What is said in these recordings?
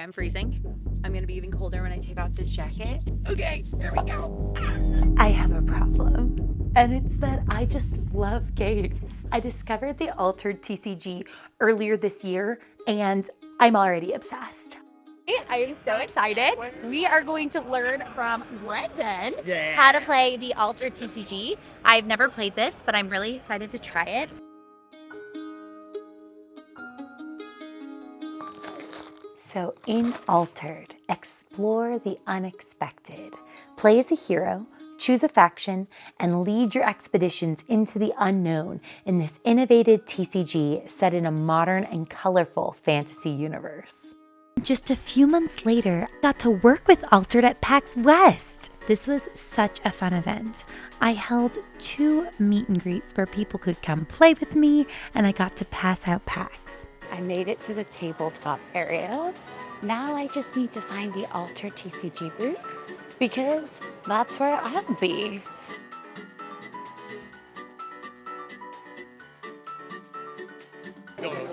I'm freezing. I'm gonna be even colder when I take off this jacket. Okay, here we go. I have a problem, and it's that I just love games. I discovered the Altered TCG earlier this year, and I'm already obsessed. I am so excited. We are going to learn from Brendan how to play the Altered TCG. I've never played this, but I'm really excited to try it. So in Altered, explore the unexpected. Play as a hero, choose a faction, and lead your expeditions into the unknown in this innovative TCG set in a modern and colorful fantasy universe. Just a few months later, I got to work with Altered at PAX West. This was such a fun event. I held 2 meet and greets where people could come play with me, and I got to pass out packs. I made it to the tabletop area. Now I just need to find the Altered TCG booth because that's where I'll be.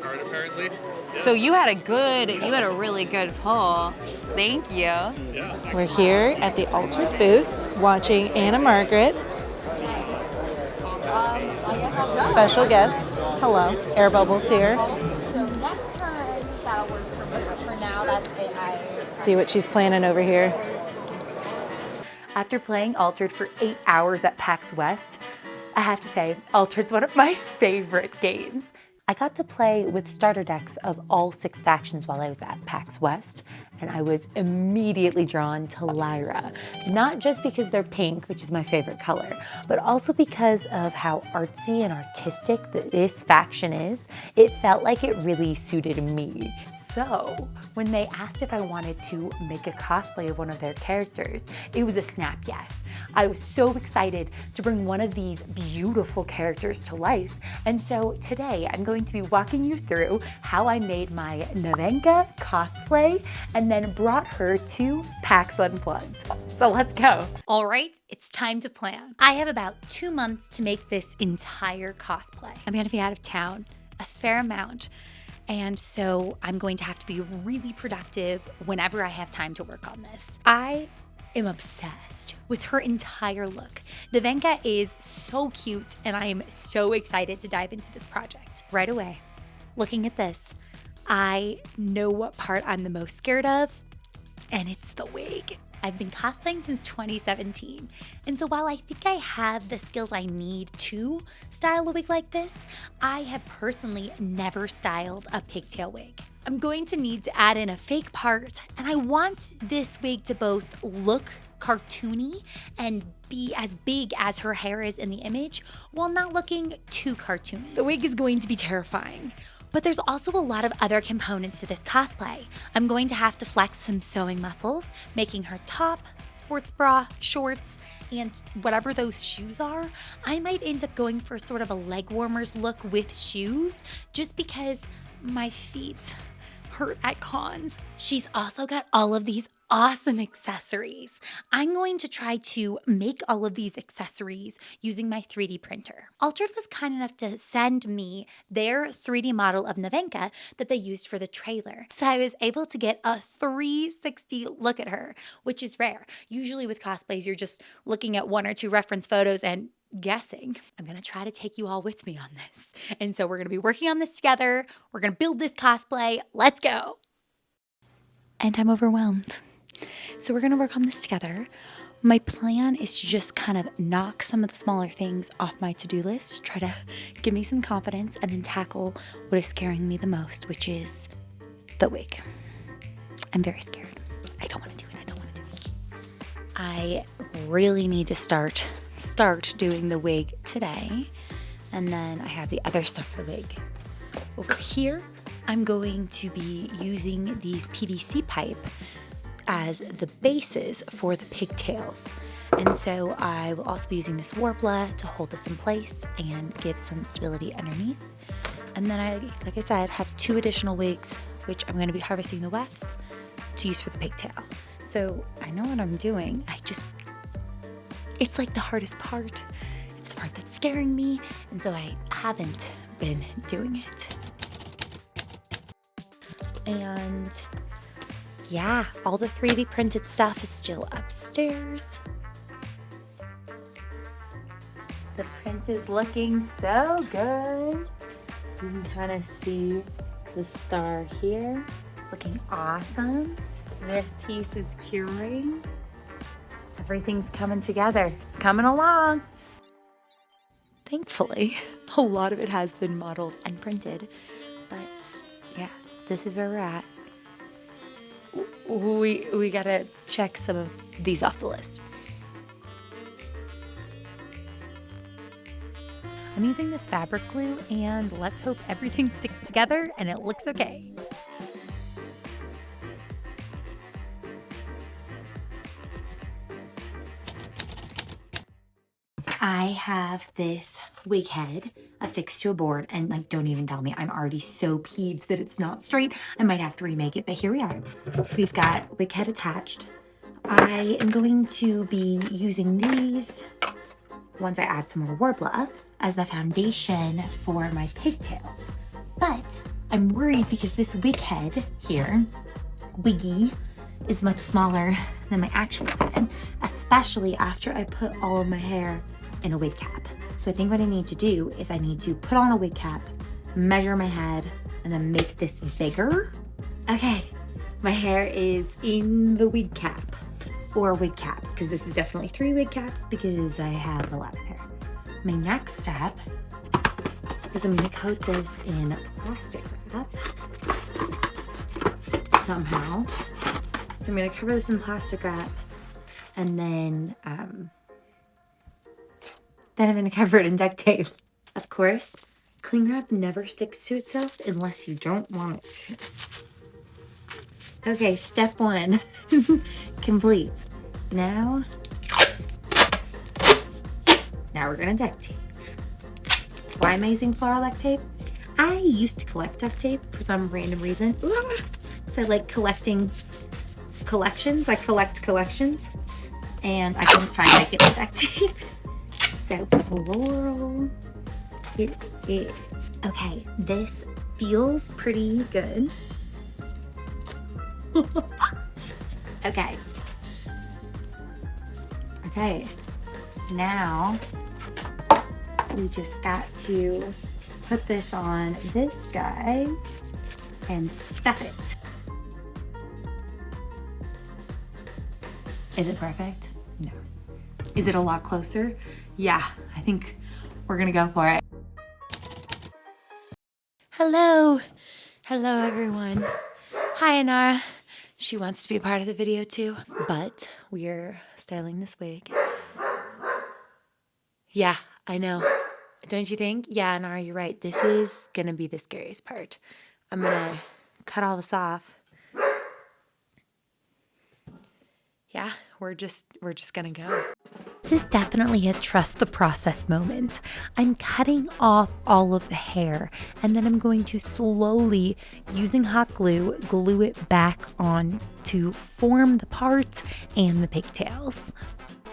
Card, apparently. So you had a really good pull. Thank you. Yeah. We're here at the Altered booth watching Margaret. Special guest. Hello. Air bubbles here. So next time that'll work for me, but for now that's it. See what she's planning over here. After playing Altered for 8 hours at PAX West, I have to say, Altered's one of my favorite games. I got to play with starter decks of all 6 factions while I was at PAX West, and I was immediately drawn to Lyra. Not just because they're pink, which is my favorite color, but also because of how artsy and artistic this faction is. It felt like it really suited me. So when they asked if I wanted to make a cosplay of one of their characters, it was a snap yes. I was so excited to bring one of these beautiful characters to life. And so today I'm going to be walking you through how I made my Nevenka cosplay and then brought her to PAX Unplugged. So let's go. All right, it's time to plan. I have about 2 months to make this entire cosplay. I'm gonna be out of town a fair amount. And so I'm going to have to be really productive whenever I have time to work on this. I am obsessed with her entire look. Nevenka is so cute, and I am so excited to dive into this project. Right away, looking at this, I know what part I'm the most scared of, and it's the wig. I've been cosplaying since 2017, and so while I think I have the skills I need to style a wig like this, I have personally never styled a pigtail wig. I'm going to need to add in a fake part, and I want this wig to both look cartoony and be as big as her hair is in the image while not looking too cartoony. The wig is going to be terrifying. But there's also a lot of other components to this cosplay. I'm going to have to flex some sewing muscles, making her top, sports bra, shorts, and whatever those shoes are. I might end up going for sort of a leg warmers look with shoes just because my feet hurt at cons. She's also got all of these awesome accessories. I'm going to try to make all of these accessories using my 3D printer. Altered was kind enough to send me their 3D model of Nevenka that they used for the trailer. So I was able to get a 360 look at her, which is rare. Usually with cosplays, you're just looking at 1 or 2 reference photos and guessing. I'm gonna try to take you all with me on this. And so we're gonna be working on this together. We're gonna build this cosplay. Let's go. And I'm overwhelmed. So we're gonna work on this together. My plan is to just kind of knock some of the smaller things off my to-do list, try to give me some confidence, and then tackle what is scaring me the most, which is the wig. I'm very scared. I don't wanna do it. I really need to start doing the wig today. And then I have the other stuff for the wig. Over here, I'm going to be using these PVC pipe as the bases for the pigtails. And so I will also be using this Warpla to hold this in place and give some stability underneath. And then like I said, have 2 additional wigs, which I'm gonna be harvesting the wefts to use for the pigtail. So I know what I'm doing. It's like the hardest part. It's the part that's scaring me. And so I haven't been doing it. And Yeah, all the 3D printed stuff is still upstairs. The print is looking so good. You can kind of see the star here. It's looking awesome. This piece is curing. Everything's coming together. It's coming along. Thankfully, a lot of it has been modeled and printed, but yeah, this is where we're at. We gotta check some of these off the list. I'm using this fabric glue, and let's hope everything sticks together and it looks okay. I have this wig head affixed to a board, and like, don't even tell me, I'm already so peeved that it's not straight. I might have to remake it, but here we are. We've got wig head attached. I am going to be using these once I add some more Warbler as the foundation for my pigtails. But I'm worried because this wig head here, wiggy, is much smaller than my actual head, especially after I put all of my hair in a wig cap. So I think what I need to do is I need to put on a wig cap, measure my head, and then make this bigger. Okay, my hair is in the wig cap, or wig caps, because this is definitely 3 wig caps because I have a lot of hair. My next step is I'm gonna coat this in plastic wrap somehow. So I'm gonna cover this in plastic wrap, and then I'm gonna cover it in duct tape. Of course, cling wrap never sticks to itself unless you don't want it to. Okay, step 1 complete. Now we're gonna duct tape. Why am I using floral duct tape? I used to collect duct tape for some random reason. So I like collecting collections. I collect collections, and I couldn't find my good duct tape. So floral it is. Okay, this feels pretty good. Okay. Okay, now we just got to put this on this guy and stuff it. Is it perfect? No. Is it a lot closer? Yeah, I think we're gonna go for it. Hello. Hello, everyone. Hi, Anara. She wants to be a part of the video too, but we're styling this wig. Yeah, I know. Don't you think? Yeah, Anara, you're right. This is gonna be the scariest part. I'm gonna cut all this off. Yeah, we're just gonna go. This is definitely a trust the process moment. I'm cutting off all of the hair, and then I'm going to slowly, using hot glue, glue it back on to form the parts and the pigtails.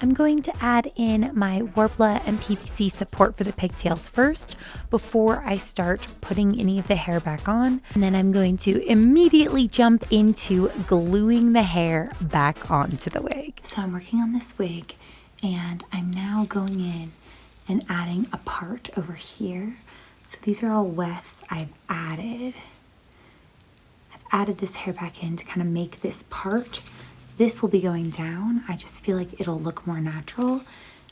I'm going to add in my Warbler and PVC support for the pigtails first before I start putting any of the hair back on. And then I'm going to immediately jump into gluing the hair back onto the wig. So I'm working on this wig, and I'm now going in and adding a part over here. So these are all wefts I've added. I've added this hair back in to kind of make this part. This will be going down. I just feel like it'll look more natural.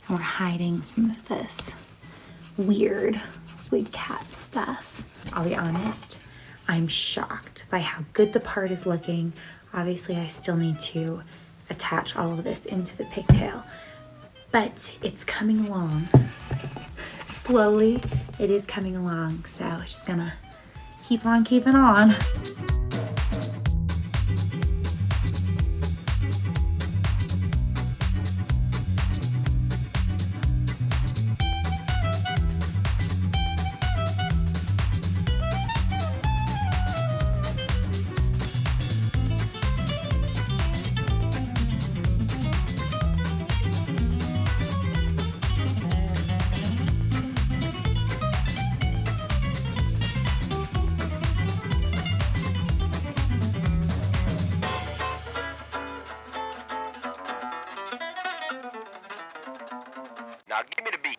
And we're hiding some of this weird wig cap stuff. I'll be honest, I'm shocked by how good the part is looking. Obviously, I still need to attach all of this into the pigtail, but it's coming along. Slowly, it is coming along. So just gonna keep on keeping on. Now give me the beat.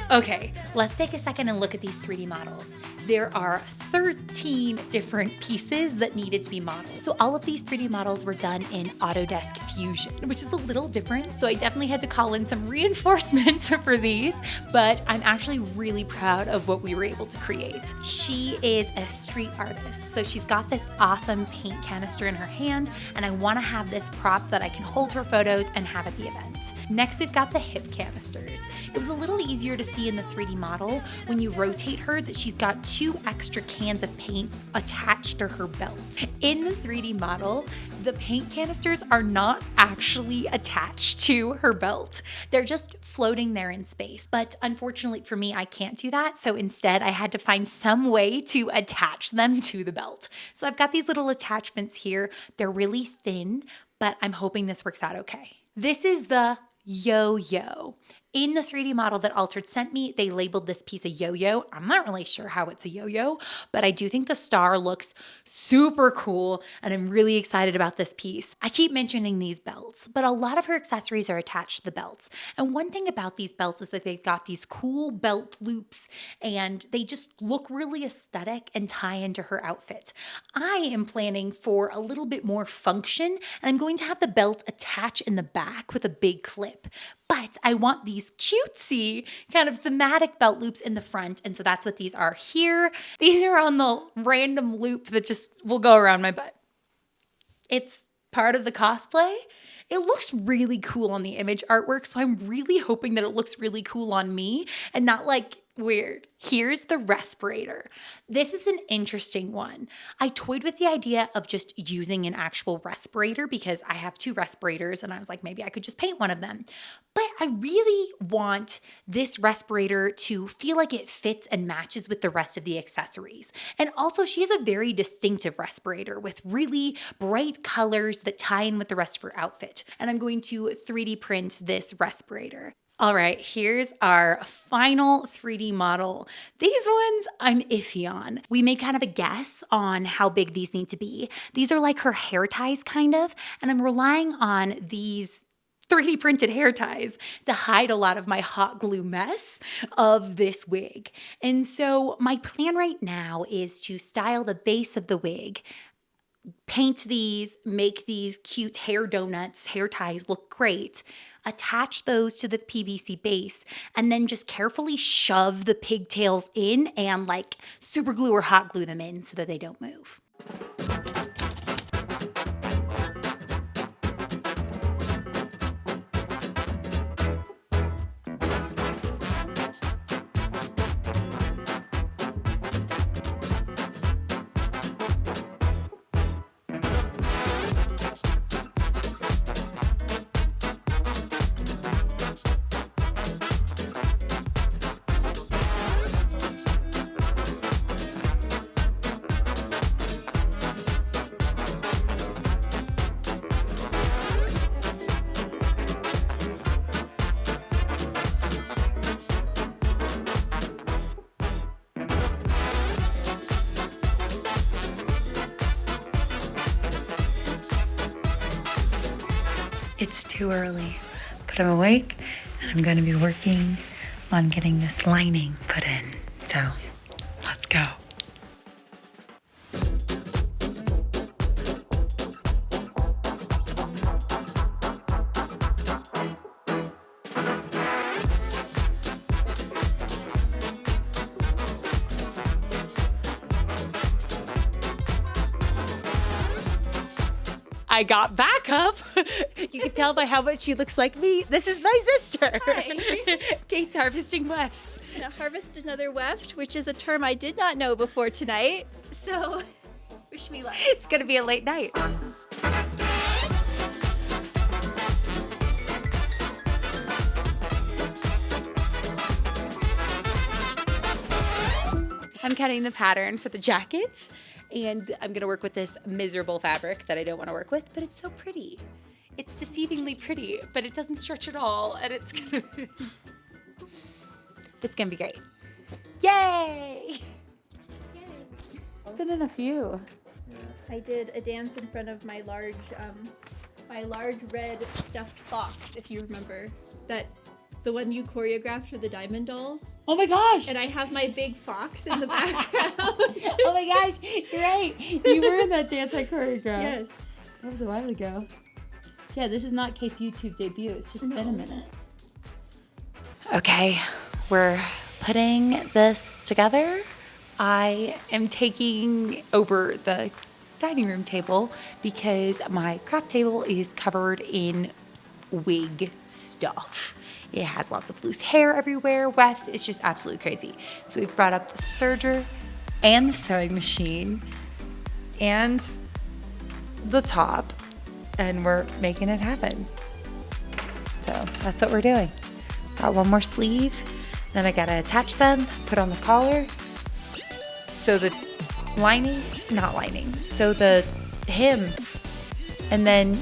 Okay, let's take a second and look at these 3D models. There are 13 different pieces that needed to be modeled. So all of these 3D models were done in Autodesk Fusion, which is a little different. So I definitely had to call in some reinforcement for these, but I'm actually really proud of what we were able to create. She is a street artist. So she's got this awesome paint canister in her hand, and I wanna have this prop that I can hold her photos and have at the event. Next, we've got the hip canisters. It was a little easier to see in the 3D model when you rotate her that she's got 2 extra cans of paint attached to her belt. In the 3D model, the paint canisters are not actually attached to her belt. They're just floating there in space. But unfortunately for me, I can't do that. So instead, I had to find some way to attach them to the belt. So I've got these little attachments here. They're really thin, but I'm hoping this works out okay. This is the yo-yo. In the 3D model that Altered sent me, they labeled this piece a yo-yo. I'm not really sure how it's a yo-yo, but I do think the star looks super cool, and I'm really excited about this piece. I keep mentioning these belts, but a lot of her accessories are attached to the belts. And one thing about these belts is that they've got these cool belt loops, and they just look really aesthetic and tie into her outfit. I am planning for a little bit more function, and I'm going to have the belt attach in the back with a big clip. But I want these cutesy kind of thematic belt loops in the front. And so that's what these are here. These are on the random loop that just will go around my butt. It's part of the cosplay. It looks really cool on the image artwork. So I'm really hoping that it looks really cool on me and not like weird. Here's the respirator. This is an interesting one. I toyed with the idea of just using an actual respirator because I have 2 respirators and I was like, maybe I could just paint one of them. But I really want this respirator to feel like it fits and matches with the rest of the accessories. And also she has a very distinctive respirator with really bright colors that tie in with the rest of her outfit. And I'm going to 3D print this respirator. All right, here's our final 3D model. These ones I'm iffy on. We made kind of a guess on how big these need to be. These are like her hair ties kind of, and I'm relying on these 3D printed hair ties to hide a lot of my hot glue mess of this wig. And so my plan right now is to style the base of the wig, paint these, make these cute hair donuts, hair ties look great, attach those to the PVC base, and then just carefully shove the pigtails in and like super glue or hot glue them in so that they don't move. It's too early, but I'm awake and I'm going to be working on getting this lining put in. So let's go. I got backup. You can tell by how much she looks like me. This is my sister. Hi. Kate's harvesting wefts. I'm gonna harvest another weft, which is a term I did not know before tonight. So, wish me luck. It's gonna be a late night. I'm cutting the pattern for the jackets, and I'm gonna work with this miserable fabric that I don't wanna work with, but it's so pretty. It's deceivingly pretty, but it doesn't stretch at all, and it's gonna be great. Yay! It's been in a few. I did a dance in front of my large red stuffed fox, if you remember. The one you choreographed for the Diamond Dolls. Oh my gosh! And I have my big fox in the background. Oh my gosh, you're right. You were in that dance I choreographed. Yes. That was a while ago. Yeah, this is not Kate's YouTube debut. It's just been a minute. Okay, we're putting this together. I am taking over the dining room table because my craft table is covered in wig stuff. It has lots of loose hair everywhere, wefts. It's just absolutely crazy. So we've brought up the serger and the sewing machine and the top, and we're making it happen. So that's what we're doing. Got one more sleeve, then I gotta attach them, put on the collar. So the so the hem, and then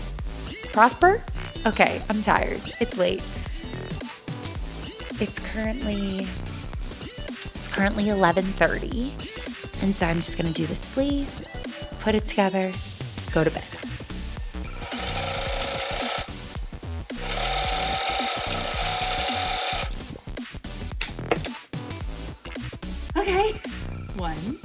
Prosper? Okay, I'm tired. It's late. It's currently 11:30, and so I'm just gonna do the sleeve, put it together, go to bed. Okay, one.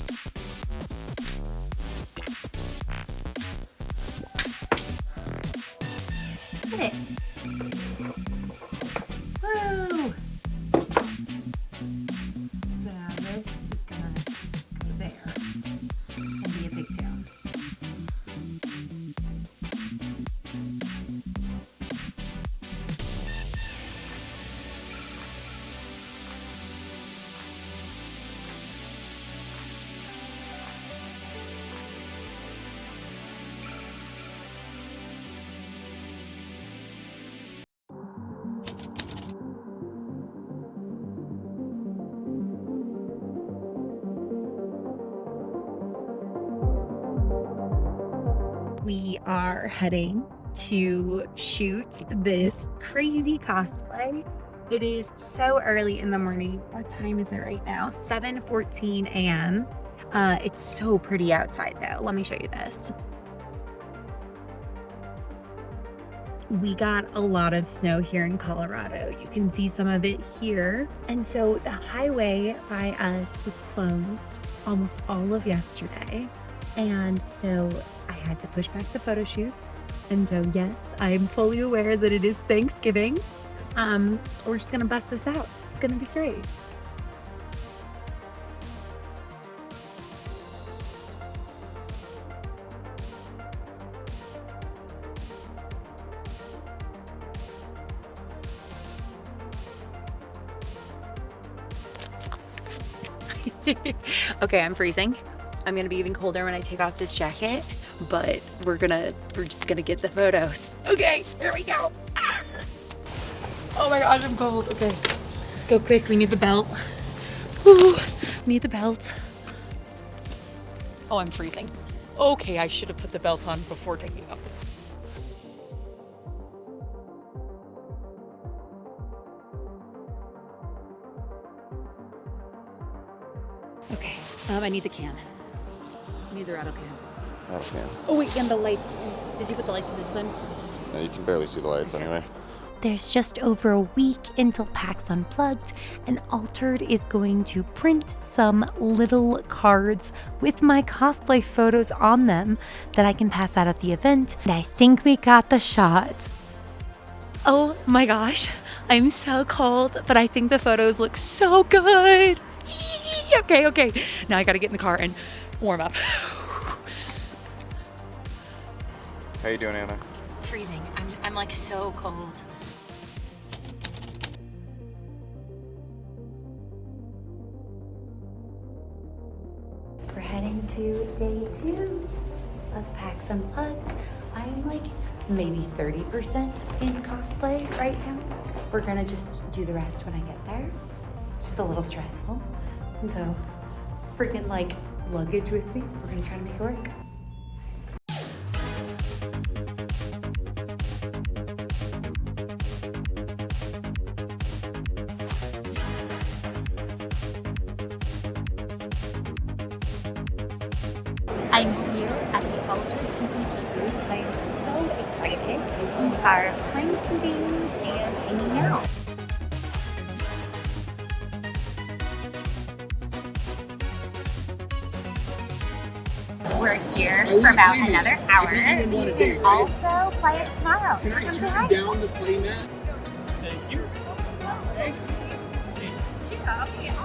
Hit it. Woo! So now this is gonna go there and be a pigtail. We are heading to shoot this crazy cosplay. It is so early in the morning. What time is it right now? 7:14 a.m. It's so pretty outside though. Let me show you this. We got a lot of snow here in Colorado. You can see some of it here. And so the highway by us was closed almost all of yesterday. And so I had to push back the photo shoot. And so yes, I'm fully aware that it is Thanksgiving. We're just gonna bust this out. It's gonna be great. Okay, I'm freezing. I'm gonna be even colder when I take off this jacket, but we're just gonna get the photos. Okay, here we go. Ah. Oh my gosh, I'm cold. Okay, let's go quick. We need the belt. Ooh, need the belt. Oh, I'm freezing. Okay, I should have put the belt on before taking off. Okay, I need the can. I need the rattle can. Rattle can. Oh wait, and the lights. Did you put the lights in this one? Yeah, you can barely see the lights anyway. There's just over a week until PAX Unplugged, and Altered is going to print some little cards with my cosplay photos on them that I can pass out at the event. And I think we got the shot. Oh my gosh, I'm so cold, but I think the photos look so good. Okay. Now I gotta get in the car and warm up. How you doing, Anna? Freezing. I'm like so cold. We're heading to day 2 of PAX Unplugged. I'm like maybe 30% in cosplay right now. We're gonna just do the rest when I get there. Just a little stressful. And so freaking like luggage with me. We're gonna try to make it work. I'm here at the Altered TCG booth and I am so excited. We are playing some games and hanging out. We're here for about another hour. You can also play it tomorrow. Come say hi. Down the playmat. Thank you.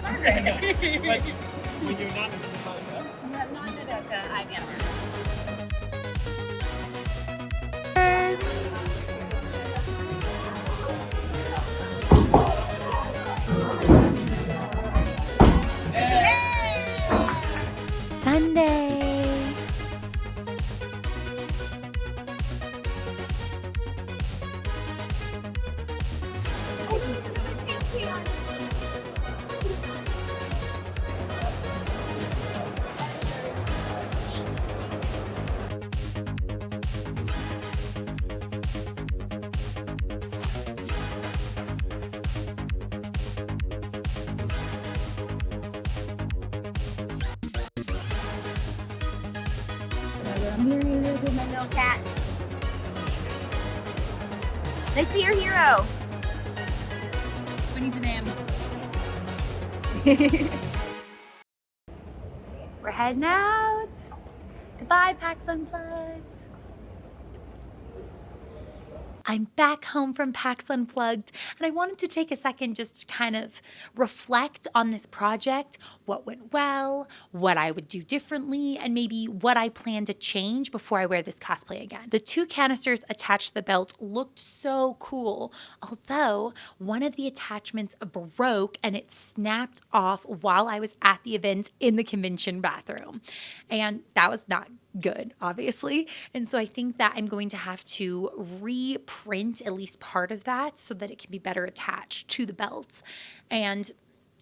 Margaret. We do not. Not Nevenka, I'm Amber. Sunday. I'm here with my little cat. I see your hero. What needs a name? We're heading out. Goodbye, PAX Unplugged. I'm back home from PAX Unplugged, and I wanted to take a second just to kind of reflect on this project, what went well, what I would do differently, and maybe what I plan to change before I wear this cosplay again. The 2 canisters attached to the belt looked so cool, although one of the attachments broke and it snapped off while I was at the event in the convention bathroom. And that was not good, obviously. And so I think that I'm going to have to reprint at least part of that so that it can be better attached to the belt. And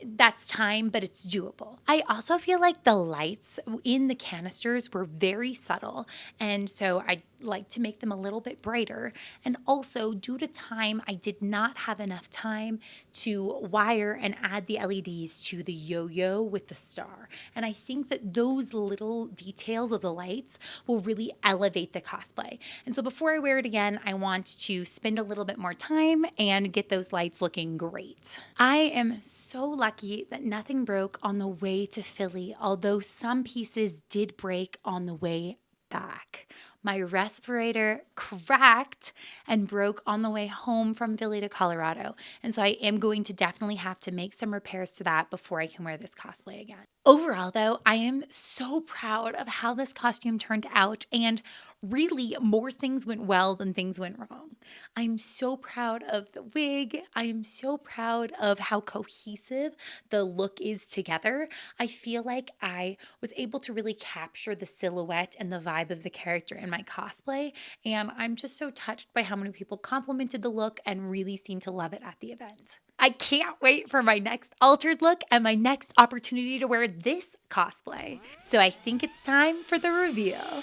that's time, but it's doable. I also feel like the lights in the canisters were very subtle, and so I'd like to make them a little bit brighter. And also, due to time, I did not have enough time to wire and add the LEDs to the yo-yo with the star. And I think that those little details of the lights will really elevate the cosplay. And so before I wear it again, I want to spend a little bit more time and get those lights looking great. I am so lucky that nothing broke on the way to Philly, although some pieces did break on the way back. My respirator cracked and broke on the way home from Philly to Colorado. And so I am going to definitely have to make some repairs to that before I can wear this cosplay again. Overall, though, I am so proud of how this costume turned out, and really more things went well than things went wrong. I'm so proud of the wig. I am so proud of how cohesive the look is together. I feel like I was able to really capture the silhouette and the vibe of the character in my cosplay, and I'm just so touched by how many people complimented the look and really seemed to love it at the event. I can't wait for my next altered look and my next opportunity to wear this cosplay. So I think it's time for the reveal.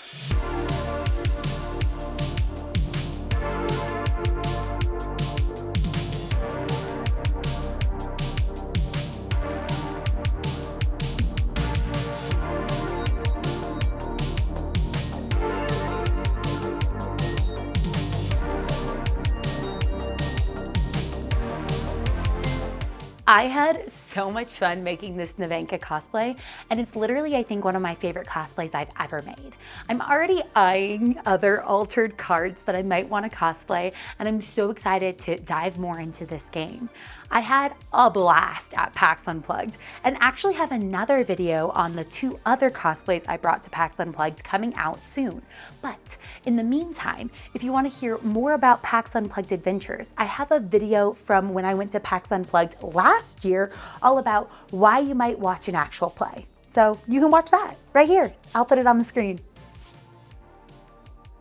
I had so much fun making this Nevenka cosplay, and it's literally, I think, one of my favorite cosplays I've ever made. I'm already eyeing other altered cards that I might want to cosplay, and I'm so excited to dive more into this game. I had a blast at PAX Unplugged, and actually have another video on the 2 other cosplays I brought to PAX Unplugged coming out soon. But in the meantime, if you want to hear more about PAX Unplugged adventures, I have a video from when I went to PAX Unplugged last year all about why you might watch an actual play. So you can watch that right here. I'll put it on the screen.